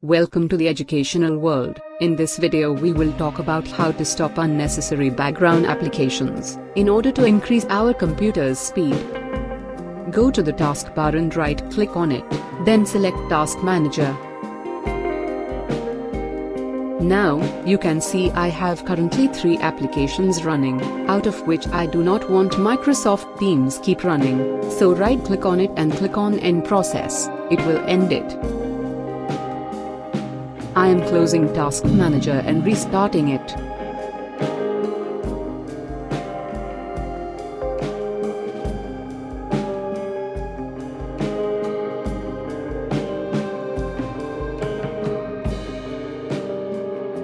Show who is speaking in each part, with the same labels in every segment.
Speaker 1: Welcome to the educational world. In this video we will talk about how to stop unnecessary background applications in order to increase our computer's speed. Go to the taskbar and right-click on it, then select Task Manager. Now, you can see I have currently 3 applications running, out of which I do not want Microsoft Teams keep running, so right-click on it and click on End Process. It will end it. I am closing Task Manager and restarting it.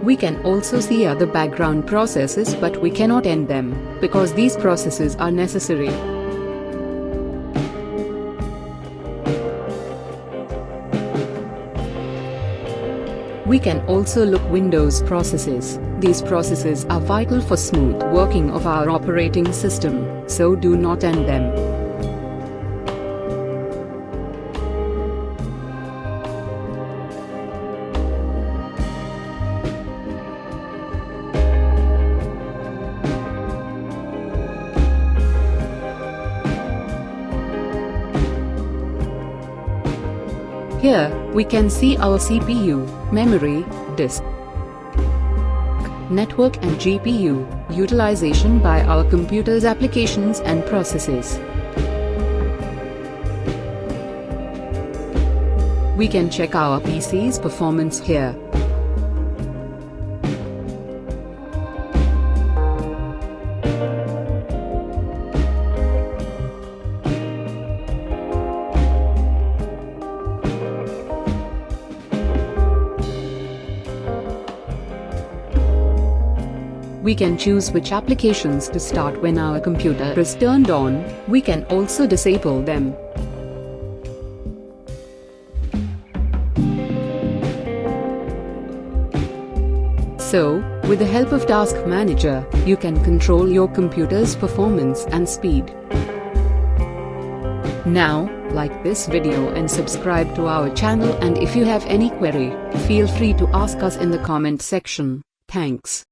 Speaker 1: We can also see other background processes, but we cannot end them, because these processes are necessary. We can also look Windows processes. These processes are vital for smooth working of our operating system, so do not end them. Here, we can see our CPU, memory, disk, network and GPU utilization by our computer's applications and processes. We can check our PC's performance here. We can choose which applications to start when our computer is turned on. We can also disable them. So, with the help of Task Manager, you can control your computer's performance and speed. Now, like this video and subscribe to our channel, and if you have any query, feel free to ask us in the comment section. Thanks.